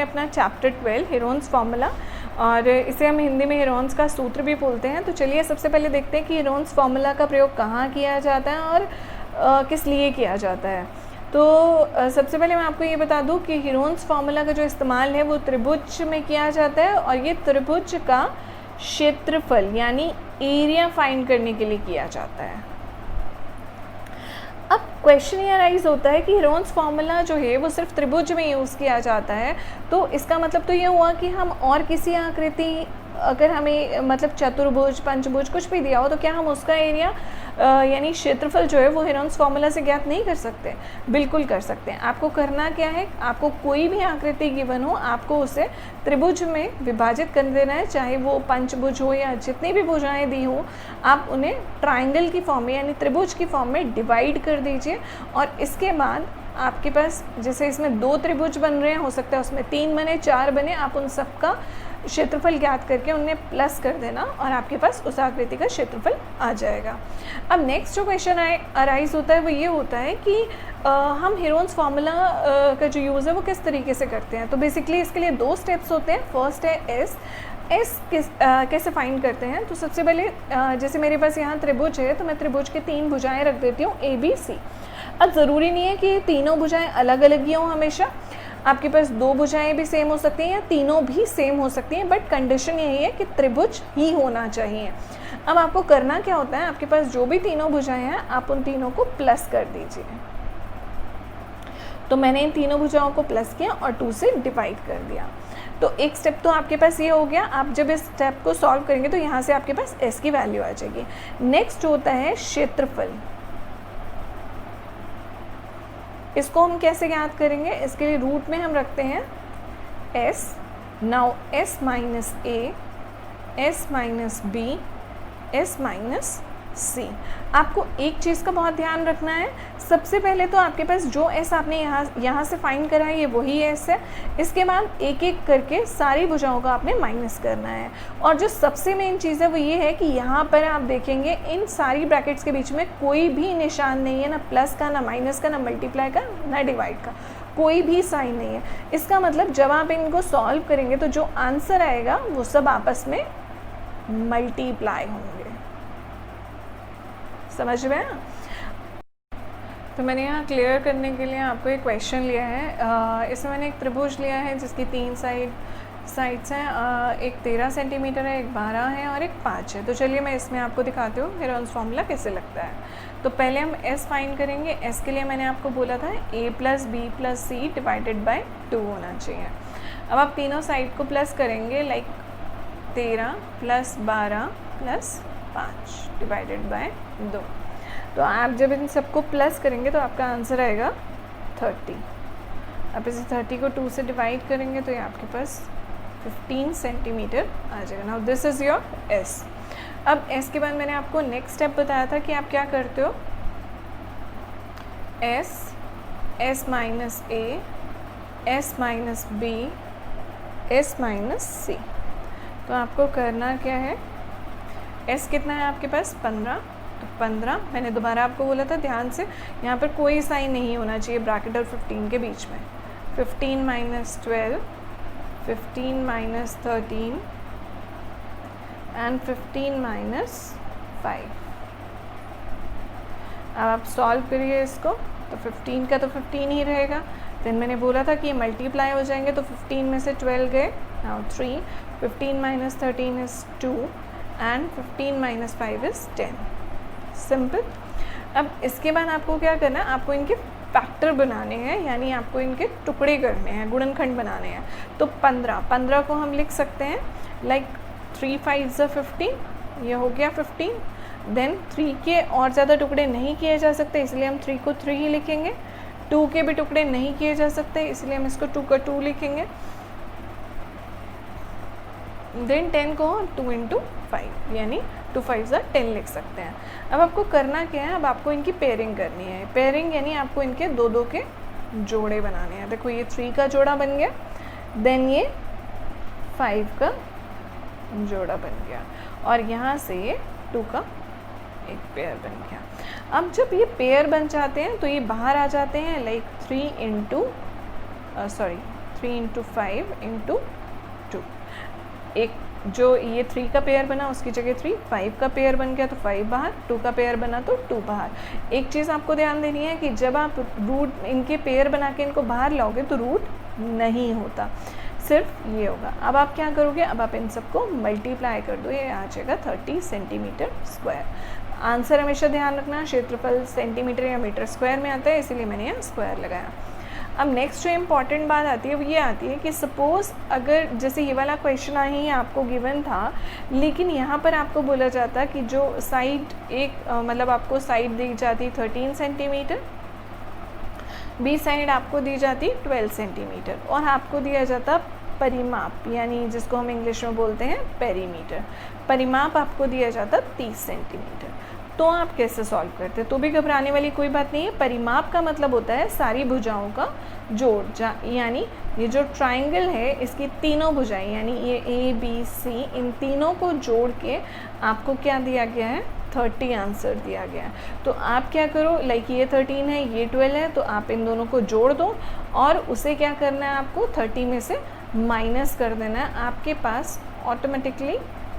अपना chapter 12 Heron's formula, और इसे हम हिंदी में हेरोन्स का सूत्र भी बोलते हैं। तो चलिए सबसे पहले देखते हैं कि हेरोन्स फार्मूला का प्रयोग कहाँ किया जाता है और किस लिए किया जाता है। तो सबसे पहले मैं आपको ये बता दूं कि हेरोन्स फार्मूला का जो इस्तेमाल है वो त्रिभुज में किया जाता है, और ये त्रिभुज का क्षेत्रफल यानी एरिया फाइंड करने के लिए किया जाता है। अब क्वेश्चन ये राइज होता है कि हेरोन्स फार्मूला जो है वो सिर्फ त्रिभुज में यूज़ किया जाता है, तो इसका मतलब तो ये हुआ कि हम और किसी आकृति, अगर हमें मतलब चतुर्भुज, पंचभुज कुछ भी दिया हो, तो क्या हम उसका एरिया यानी क्षेत्रफल जो है वो हेरोन्स फार्मूला से ज्ञात नहीं कर सकते? बिल्कुल कर सकते हैं। आपको करना क्या है, आपको कोई भी आकृति गिवन हो, आपको उसे त्रिभुज में विभाजित कर देना है, चाहे वो पंचभुज हो या जितनी भी भुजाएं दी हो, आप उन्हें ट्राइंगल की फॉर्म में यानी त्रिभुज की फॉर्म में डिवाइड कर दीजिए। और इसके बाद आपके पास जैसे इसमें 2 त्रिभुज बन रहे हैं, हो सकता है उसमें 3 बने, 4 बने, आप उन सब का क्षेत्रफल ज्ञात करके उन्हें प्लस कर देना और आपके पास उस आकृति का क्षेत्रफल आ जाएगा। अब नेक्स्ट जो क्वेश्चन अराइज होता है वो ये होता है कि हम हेरोन्स फार्मूला का जो यूज़ है वो किस तरीके से करते हैं। तो बेसिकली इसके लिए 2 स्टेप्स होते हैं। फर्स्ट है एस कैसे फाइंड करते हैं। तो सबसे पहले जैसे मेरे पास यहाँ त्रिभुज है, तो मैं त्रिभुज के 3 भुजाएं रख देती हूँ ABC। अब ज़रूरी नहीं है कि तीनों भुजाएं अलग अलग ही हों हमेशा, आपके पास 2 भुजाएं भी सेम हो सकती हैं या तीनों भी सेम हो सकती हैं, बट कंडीशन यही है कि त्रिभुज ही होना चाहिए। अब आपको करना क्या होता है, आपके पास जो भी तीनों भुजाएं हैं आप उन तीनों को प्लस कर दीजिए। तो मैंने इन तीनों भुजाओं को प्लस किया और 2 से डिवाइड कर दिया। तो एक स्टेप तो आपके पास ये हो गया। आप जब इस स्टेप को सॉल्व करेंगे तो यहाँ से आपके पास S की वैल्यू आ जाएगी। नेक्स्ट होता है क्षेत्रफल। इसको हम कैसे ज्ञात करेंगे, इसके लिए रूट में हम रखते हैं S। Now S minus A, S minus B, S minus C। आपको एक चीज़ का बहुत ध्यान रखना है, सबसे पहले तो आपके पास जो S आपने यहाँ से फाइंड करा है ये वही S है। इसके बाद एक एक करके सारी भुजाओं का आपने माइनस करना है। और जो सबसे मेन चीज़ है वो ये है कि यहाँ पर आप देखेंगे इन सारी ब्रैकेट्स के बीच में कोई भी निशान नहीं है, ना प्लस का, ना माइनस का, ना मल्टीप्लाई का, ना डिवाइड का, कोई भी साइन नहीं है। इसका मतलब जब आप इनको सॉल्व करेंगे तो जो आंसर आएगा वो सब आपस में मल्टीप्लाई होंगे। समझ में? तो मैंने यहाँ क्लियर करने के लिए आपको एक क्वेश्चन लिया है। इसमें मैंने एक त्रिभुज लिया है जिसकी 3 साइड्स हैं, एक 13 सेंटीमीटर है, एक 12 है और एक 5 है। तो चलिए मैं इसमें आपको दिखाती हूँ हेरोन्स फार्मूला कैसे लगता है। तो पहले हम S फाइंड करेंगे। S के लिए मैंने आपको बोला था A + B + C divided by 2 होना चाहिए। अब आप तीनों साइड को प्लस करेंगे, लाइक 13 + 12 + 5 डिवाइडेड बाय 2। तो आप जब इन सबको प्लस करेंगे तो आपका आंसर आएगा 30। आप इसे 30 को 2 से डिवाइड करेंगे तो ये आपके पास 15 सेंटीमीटर आ जाएगा। Now this is your S। अब S के बाद मैंने आपको नेक्स्ट स्टेप बताया था कि आप क्या करते हो, S minus A, S minus B, S minus C। तो आपको करना क्या है, S कितना है आपके पास 15, तो 15 मैंने दोबारा आपको बोला था ध्यान से, यहाँ पर कोई साइन नहीं होना चाहिए ब्रैकेट और 15 के बीच में। 15 माइनस 12, 15 माइनस 13 एंड 15 माइनस 5। अब आप सॉल्व करिए इसको, तो 15 का तो 15 ही रहेगा। देन मैंने बोला था कि ये मल्टीप्लाई हो जाएंगे, तो 15 में से 12 गए, now 3, 15 minus 13 is 2 and 15 minus 5 is 10। Simple. अब इसके बाद आपको क्या करना है, आपको इनके फैक्टर बनाने हैं, यानी आपको इनके टुकड़े करने हैं, गुणनखंड बनाने हैं। तो 15 को हम लिख सकते हैं लाइक 3 5 ज़ 15, ये हो गया 15। देन 3 के और ज़्यादा टुकड़े नहीं किए जा सकते, इसलिए हम 3 को 3 ही लिखेंगे। 2 के भी टुकड़े नहीं किए जा सकते, इसलिए हम इसको 2 का 2 लिखेंगे। देन 10 को 2 × 5 यानी 2 5 ज़ 10 लिख सकते हैं। अब आपको करना क्या है, अब आपको इनकी पेयरिंग करनी है। पेयरिंग यानी आपको इनके 2-2 के जोड़े बनाने हैं। देखो ये 3 का जोड़ा बन गया, देन ये 5 का जोड़ा बन गया, और यहाँ से ये 2 का एक पेयर बन गया। अब जब ये पेयर बन जाते हैं तो ये बाहर आ जाते हैं, लाइक 3 3 इंटू 5 इंटू 2, एक जो ये 3 का पेयर बना उसकी जगह 3, 5 का पेयर बन गया तो 5 बाहर, 2 का पेयर बना तो 2 बाहर। एक चीज़ आपको ध्यान देनी है कि जब आप रूट इनके पेयर बना के इनको बाहर लाओगे तो रूट नहीं होता, सिर्फ ये होगा। अब आप क्या करोगे, अब आप इन सबको मल्टीप्लाई कर दो, ये आ जाएगा 30 सेंटीमीटर स्क्वायर। आंसर हमेशा ध्यान रखना क्षेत्रफल सेंटीमीटर या मीटर स्क्वायर में आता है, इसीलिए मैंने यहाँ स्क्वायर लगाया। अब नेक्स्ट जो इम्पॉर्टेंट बात आती है वो ये आती है कि सपोज़ अगर जैसे ये वाला क्वेश्चन ही आपको गिवन था, लेकिन यहाँ पर आपको बोला जाता कि जो साइड एक मतलब आपको साइड दी जाती 13 सेंटीमीटर, बी साइड आपको दी जाती 12 सेंटीमीटर और आपको दिया जाता परिमाप, यानी जिसको हम इंग्लिश में बोलते हैं पेरीमीटर, परिमाप आपको दिया जाता 30 सेंटीमीटर। तो आप कैसे सॉल्व करते हैं? तो भी घबराने वाली कोई बात नहीं है। परिमाप का मतलब होता है सारी भुजाओं का जोड़, यानी ये जो ट्राइंगल है इसकी तीनों भुजाएं यानी ये ए बी सी, इन तीनों को जोड़ के आपको क्या दिया गया है, 30 आंसर दिया गया है। तो आप क्या करो, लाइक ये 13 है ये 12 है, तो आप इन दोनों को जोड़ दो और उसे क्या करना है, आपको 30 में से माइनस कर देना है। आपके पास ऑटोमेटिकली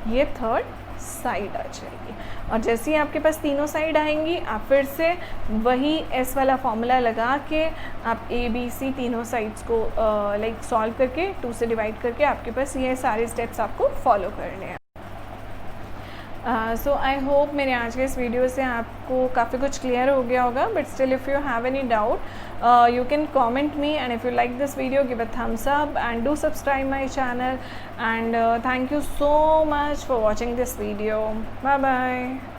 ये थर्ड साइड आ जाएगी और जैसे ही आपके पास तीनों साइड आएंगी आप फिर से वही एस वाला फॉर्मूला लगा के आप ए बी सी तीनों साइड्स को लाइक सॉल्व करके 2 से डिवाइड करके आपके पास ये सारे स्टेप्स आपको फॉलो करने हैं। सो आई होप मेरे आज के इस वीडियो से आपको काफ़ी कुछ क्लियर हो गया होगा, but still if you have any doubt you can comment me, and if you like this video give a thumbs up and do subscribe my channel, and thank you so much for watching this video. Bye bye.